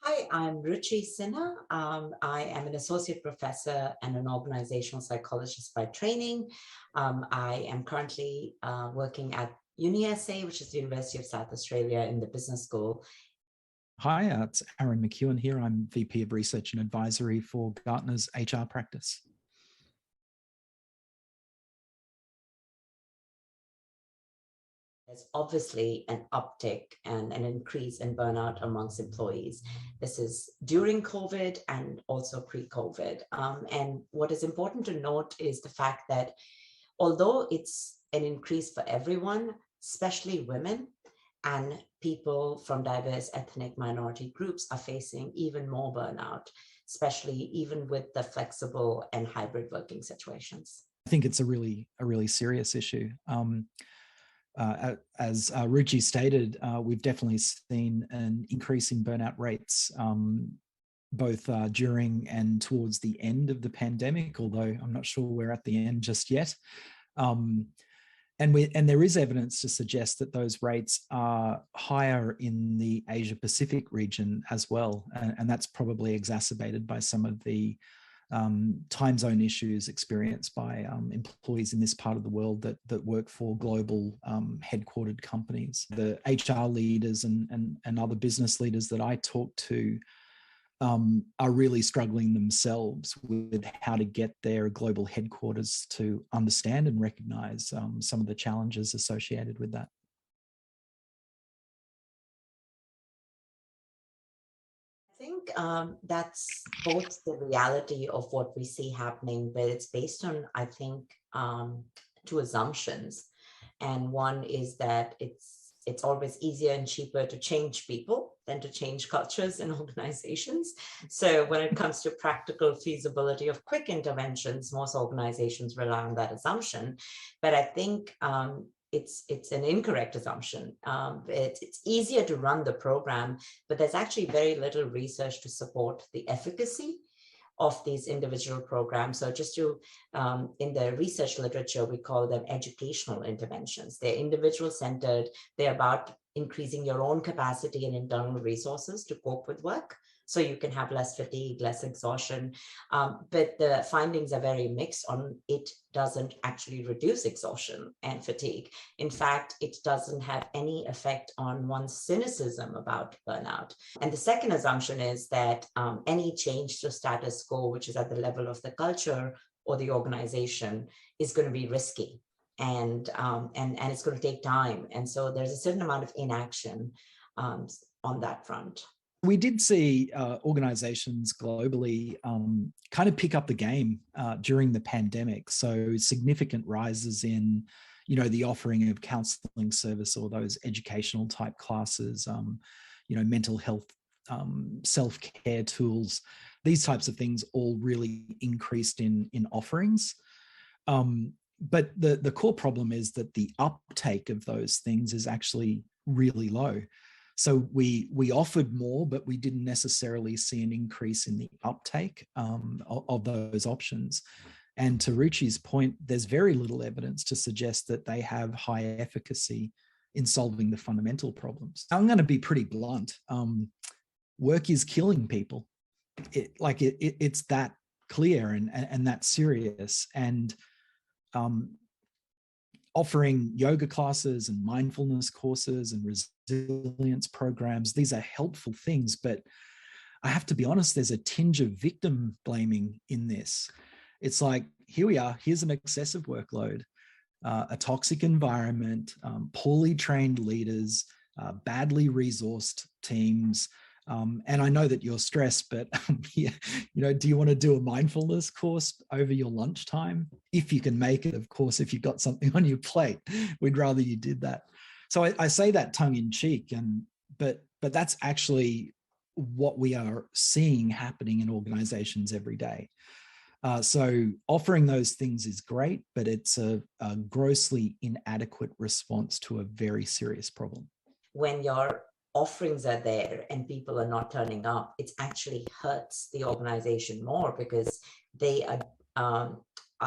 Hi, I'm Ruchi Sinha. I am an associate professor and an organizational psychologist by training. I am currently working at UniSA, which is the University of South Australia, in the business school. Hi, it's Aaron McEwan here. I'm VP of Research and Advisory for Gartner's HR practice. There's obviously an uptick and an increase in burnout amongst employees. This is during COVID and also pre-COVID. And what is important to note is the fact that although it's an increase for everyone, especially women and people from diverse ethnic minority groups are facing even more burnout, especially even with the flexible and hybrid working situations. I think it's a really serious issue. As Ruchi stated, we've definitely seen an increase in burnout rates, both during and towards the end of the pandemic, although I'm not sure we're at the end just yet. And there is evidence to suggest that those rates are higher in the Asia Pacific region as well. And that's probably exacerbated by some of the time zone issues experienced by employees in this part of the world that work for global headquartered companies. The HR leaders and other business leaders that I talk to are really struggling themselves with how to get their global headquarters to understand and recognize some of the challenges associated with that. I think that's both the reality of what we see happening, but it's based on, I think, two assumptions. And one is that it's always easier and cheaper to change people than to change cultures and organizations. So when it comes to practical feasibility of quick interventions, most organizations rely on that assumption. But I think it's an incorrect assumption. It's easier to run the program, but there's actually very little research to support the efficacy of these individual programs. So just to, in the research literature, we call them educational interventions. They're individual centered. They're about increasing your own capacity and internal resources to cope with work, so you can have less fatigue, less exhaustion. But the findings are very mixed on it doesn't actually reduce exhaustion and fatigue. In fact, it doesn't have any effect on one's cynicism about burnout. And the second assumption is that any change to status quo, which is at the level of the culture or the organization, is going to be risky. And it's going to take time. And so there's a certain amount of inaction on that front. We did see organizations globally kind of pick up the game during the pandemic. So significant rises in, the offering of counseling service or those educational type classes, mental health, self-care tools, these types of things all really increased in offerings. But the core problem is that the uptake of those things is actually really low. So we offered more, but we didn't necessarily see an increase in the uptake of those options. And to Ruchi's point, there's very little evidence to suggest that they have high efficacy in solving the fundamental problems. I'm going to be pretty blunt. Work is killing people. It's that clear and that serious. And offering yoga classes and mindfulness courses and resilience programs, these are helpful things, but I have to be honest, there's a tinge of victim blaming in this. It's like, here we are, here's an excessive workload, a toxic environment, poorly trained leaders, badly resourced teams. And I know that you're stressed, but do you want to do a mindfulness course over your lunchtime? If you can make it, of course. If you've got something on your plate, we'd rather you did that. So I say that tongue in cheek, but that's actually what we are seeing happening in organizations every day. So offering those things is great, but it's a grossly inadequate response to a very serious problem. When your offerings are there and people are not turning up, it actually hurts the organization more, because they are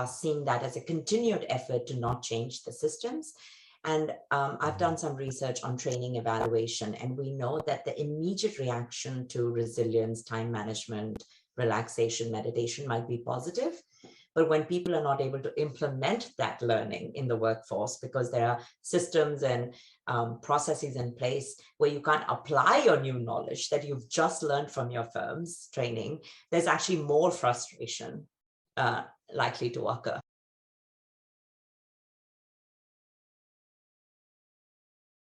seeing that as a continued effort to not change the systems. And I've done some research on training evaluation, and we know that the immediate reaction to resilience, time management, relaxation, meditation might be positive. But when people are not able to implement that learning in the workforce because there are systems and processes in place where you can't apply your new knowledge that you've just learned from your firm's training, there's actually more frustration likely to occur.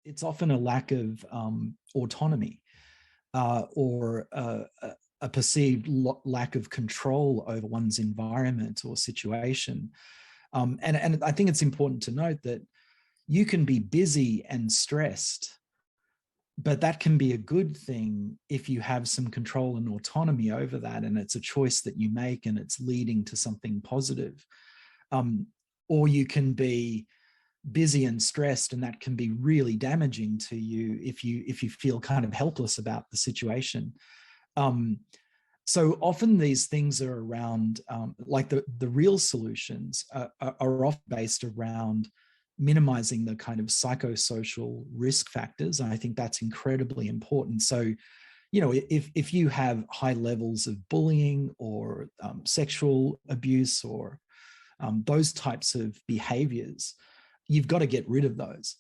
It's often a lack of autonomy or a perceived lack of control over one's environment or situation. And I think it's important to note that you can be busy and stressed, but that can be a good thing if you have some control and autonomy over that, and it's a choice that you make and it's leading to something positive. Or you can be busy and stressed, and that can be really damaging to you if you feel kind of helpless about the situation. So often these things are around, like the real solutions are often based around minimizing the kind of psychosocial risk factors. And I think that's incredibly important. So, you know, if you have high levels of bullying or sexual abuse or those types of behaviors, you've got to get rid of those.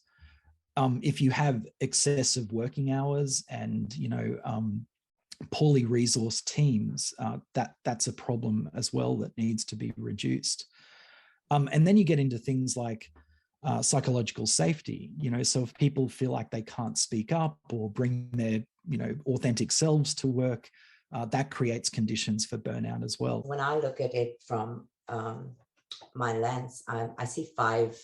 If you have excessive working hours and, you know, poorly resourced teams, that's a problem as well that needs to be reduced. And then you get into things like psychological safety, you know, so if people feel like they can't speak up or bring their, you know, authentic selves to work, that creates conditions for burnout as well. When I look at it from my lens, I see five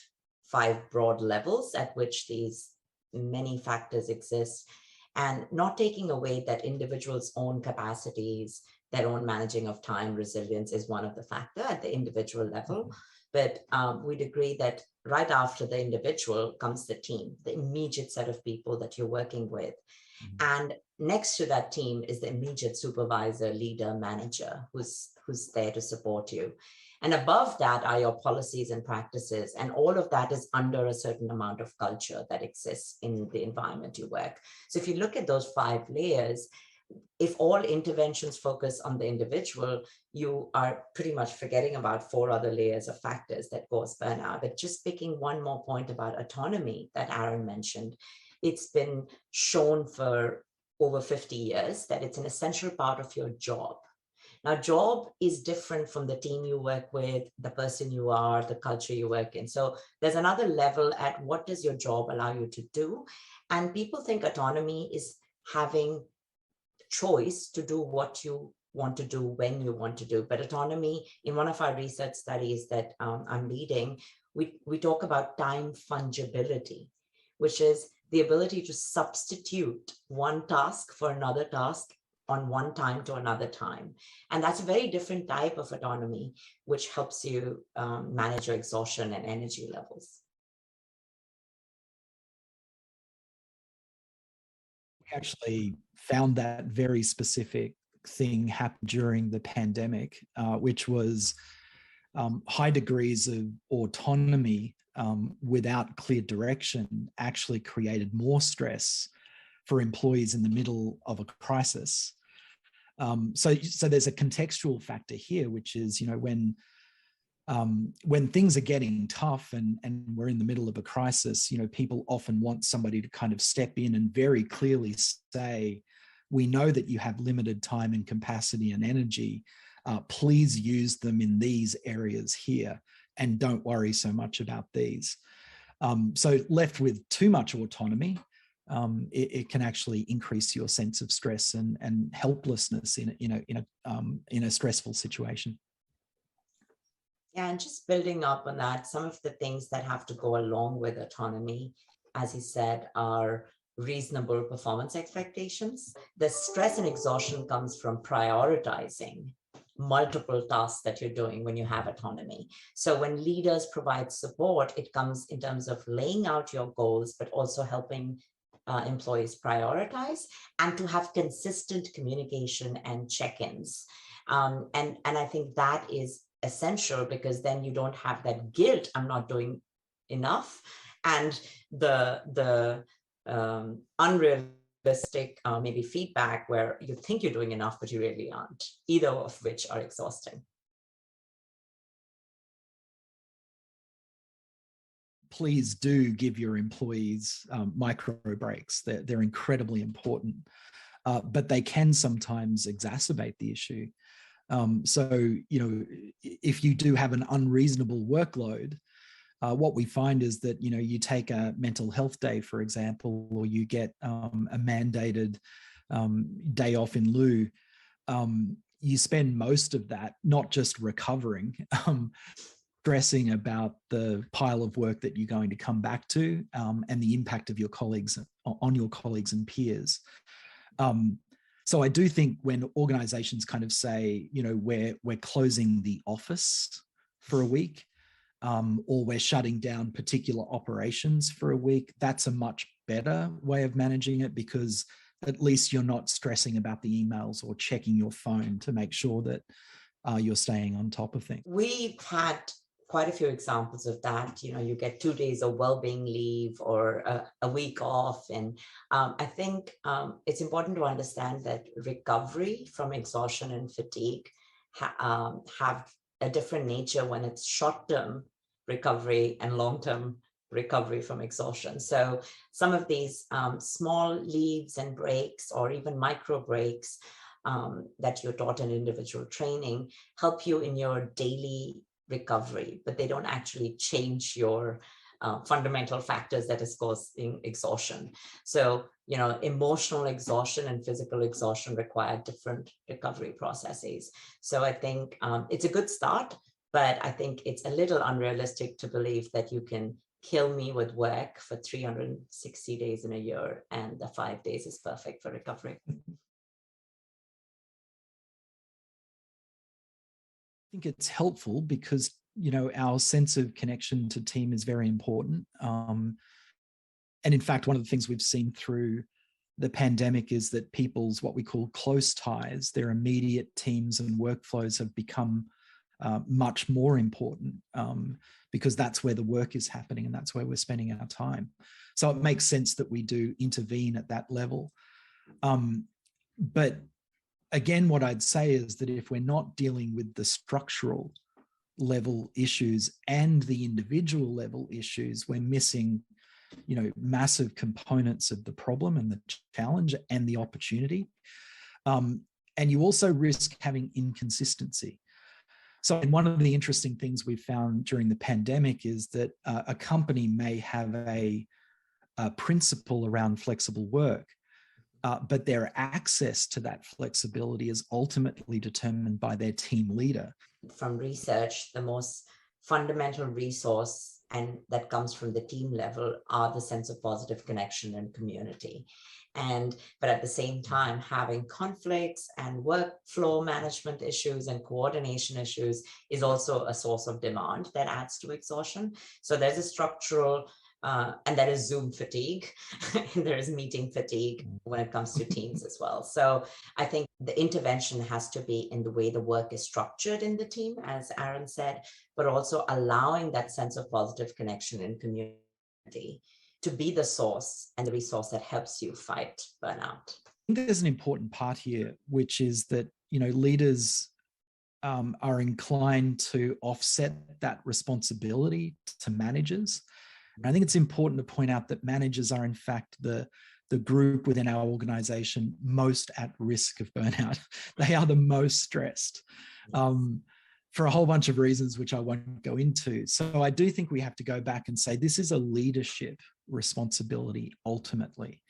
broad levels at which these many factors exist, and not taking away that individuals' own capacities, their own managing of time, resilience is one of the factors at the individual level. But we'd agree that right after the individual comes the team, the immediate set of people that you're working with. And next to that team is the immediate supervisor, leader, manager, who's there to support you. And above that are your policies and practices. And all of that is under a certain amount of culture that exists in the environment you work. So if you look at those 5 layers, if all interventions focus on the individual, you are pretty much forgetting about 4 other layers of factors that cause burnout. But just picking one more point about autonomy that Aaron mentioned, it's been shown for over 50 years that it's an essential part of your job. Now, job is different from the team you work with, the person you are, the culture you work in. So there's another level at what does your job allow you to do? And people think autonomy is having choice to do what you want to do when you want to do. But autonomy, in one of our research studies that I'm leading, we talk about time fungibility, which is the ability to substitute one task for another task on one time to another time. And that's a very different type of autonomy, which helps you manage your exhaustion and energy levels. We actually found that very specific thing happened during the pandemic, which was high degrees of autonomy without clear direction actually created more stress for employees in the middle of a crisis. So there's a contextual factor here, which is, you know, when things are getting tough and we're in the middle of a crisis, you know, people often want somebody to kind of step in and very clearly say, we know that you have limited time and capacity and energy. Please use them in these areas here and don't worry so much about these. So left with too much autonomy, it can actually increase your sense of stress and helplessness in a stressful situation. Yeah, and just building up on that, some of the things that have to go along with autonomy, as he said, are reasonable performance expectations. The stress and exhaustion comes from prioritizing multiple tasks that you're doing when you have autonomy. So when leaders provide support, it comes in terms of laying out your goals, but also helping employees prioritize and to have consistent communication and check-ins. And I think that is essential, because then you don't have that guilt, I'm not doing enough. and the unrealistic maybe feedback where you think you're doing enough, but you really aren't, either of which are exhausting. Please do give your employees micro breaks. They're incredibly important, but they can sometimes exacerbate the issue. So, if you do have an unreasonable workload, what we find is that, you take a mental health day, for example, or you get a mandated day off in lieu, you spend most of that not just recovering, stressing about the pile of work that you're going to come back to, and the impact of your colleagues on your colleagues and peers. So I do think when organizations kind of say, we're closing the office for a week, or we're shutting down particular operations for a week, that's a much better way of managing it, because at least you're not stressing about the emails or checking your phone to make sure that you're staying on top of things. We've had quite a few examples of that. You get 2 days of well-being leave or a week off. And I think it's important to understand that recovery from exhaustion and fatigue have a different nature when it's short-term recovery and long-term recovery from exhaustion. So some of these small leaves and breaks, or even micro breaks that you're taught in individual training, help you in your daily recovery, but they don't actually change your fundamental factors that is causing exhaustion. So, emotional exhaustion and physical exhaustion require different recovery processes. So I think it's a good start, but I think it's a little unrealistic to believe that you can kill me with work for 360 days in a year and the 5 days is perfect for recovery. I think it's helpful because, our sense of connection to team is very important. And in fact, one of the things we've seen through the pandemic is that people's what we call close ties, their immediate teams and workflows, have become much more important because that's where the work is happening and that's where we're spending our time. So it makes sense that we do intervene at that level. But again, what I'd say is that if we're not dealing with the structural level issues and the individual level issues, we're missing, massive components of the problem and the challenge and the opportunity. And you also risk having inconsistency. So one of the interesting things we've found during the pandemic is that a company may have a principle around flexible work, but their access to that flexibility is ultimately determined by their team leader. From research, the most fundamental resource and that comes from the team level are the sense of positive connection and community. But at the same time, having conflicts and workflow management issues and coordination issues is also a source of demand that adds to exhaustion. So there's a structural and there is Zoom fatigue, and there is meeting fatigue when it comes to teams as well. So I think the intervention has to be in the way the work is structured in the team, as Aaron said, but also allowing that sense of positive connection and community to be the source and the resource that helps you fight burnout. I think there's an important part here, which is that, leaders are inclined to offset that responsibility to managers. I think it's important to point out that managers are, in fact, the group within our organization most at risk of burnout. They are the most stressed for a whole bunch of reasons, which I won't go into. So I do think we have to go back and say this is a leadership responsibility ultimately.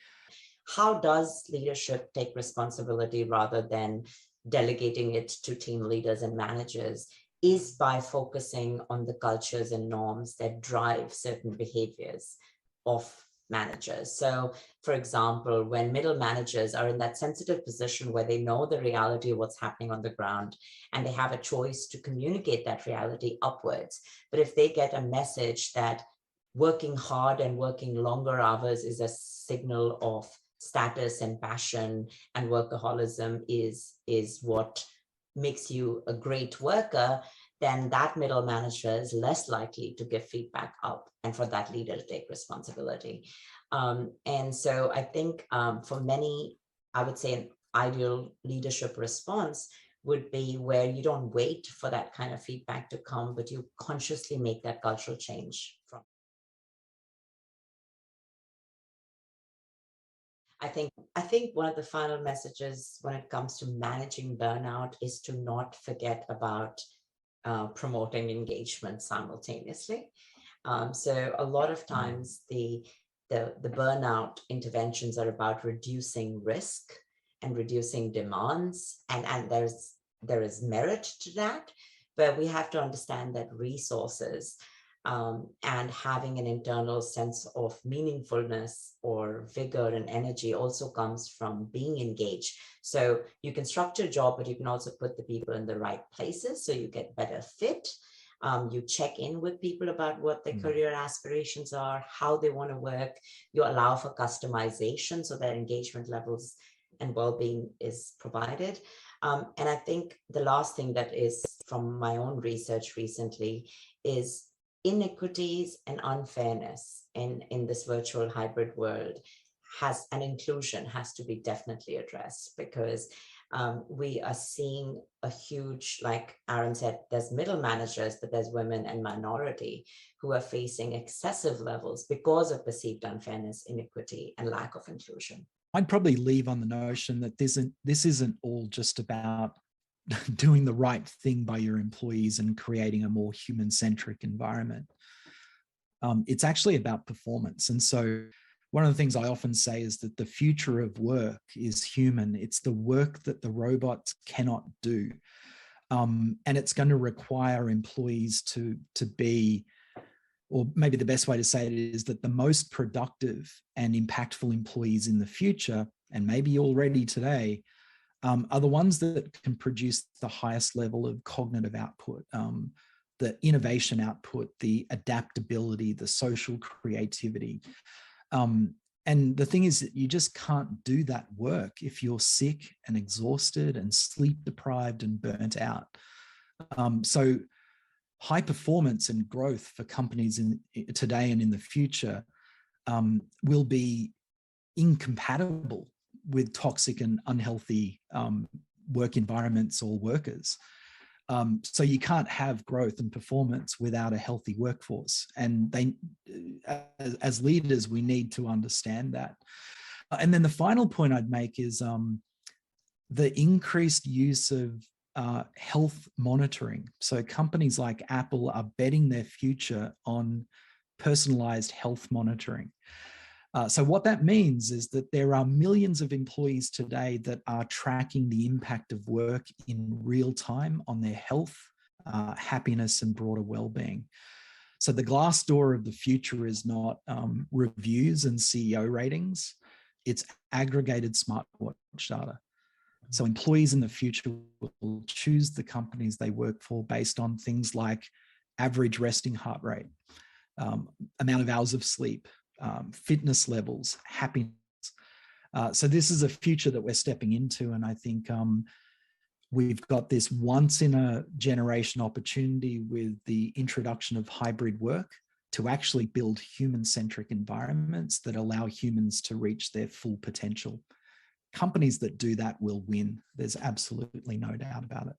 How does leadership take responsibility rather than delegating it to team leaders and managers? Is by focusing on the cultures and norms that drive certain behaviors of managers. So, for example, when middle managers are in that sensitive position where they know the reality of what's happening on the ground and they have a choice to communicate that reality upwards. But if they get a message that working hard and working longer hours is a signal of status and passion, and workaholism is what makes you a great worker, then that middle manager is less likely to give feedback up and for that leader to take responsibility. And so I think for many, I would say an ideal leadership response would be where you don't wait for that kind of feedback to come, but you consciously make that cultural change from. I think one of the final messages when it comes to managing burnout is to not forget about promoting engagement simultaneously. So a lot of times the burnout interventions are about reducing risk and reducing demands, and there is merit to that, but we have to understand that resources and having an internal sense of meaningfulness or vigor and energy also comes from being engaged. So you can structure a job, but you can also put the people in the right places so you get better fit. You check in with people about what their career aspirations are, how they want to work. You allow for customization so that engagement levels and well-being is provided. And I think the last thing that is from my own research recently is inequities and unfairness in this virtual hybrid world and inclusion has to be definitely addressed, because we are seeing a huge, like Aaron said, there's middle managers, but there's women and minority who are facing excessive levels because of perceived unfairness, inequity, and lack of inclusion. I'd probably leave on the notion that this isn't all just about doing the right thing by your employees and creating a more human-centric environment. It's actually about performance. And so one of the things I often say is that the future of work is human. It's the work that the robots cannot do. And it's going to require employees to be, or maybe the best way to say it is that the most productive and impactful employees in the future, and maybe already today, are the ones that can produce the highest level of cognitive output, the innovation output, the adaptability, the social creativity. And the thing is that you just can't do that work if you're sick and exhausted and sleep deprived and burnt out. So high performance and growth for companies in today and in the future will be incompatible with toxic and unhealthy work environments or workers. So you can't have growth and performance without a healthy workforce. And as leaders, we need to understand that. And then the final point I'd make is the increased use of health monitoring. So companies like Apple are betting their future on personalized health monitoring. So what that means is that there are millions of employees today that are tracking the impact of work in real time on their health, happiness, and broader well-being. So the glass door of the future is not reviews and CEO ratings, it's aggregated smartwatch data. So employees in the future will choose the companies they work for based on things like average resting heart rate, amount of hours of sleep, fitness levels, happiness. So this is a future that we're stepping into. And I think we've got this once in a generation opportunity with the introduction of hybrid work to actually build human-centric environments that allow humans to reach their full potential. Companies that do that will win. There's absolutely no doubt about it.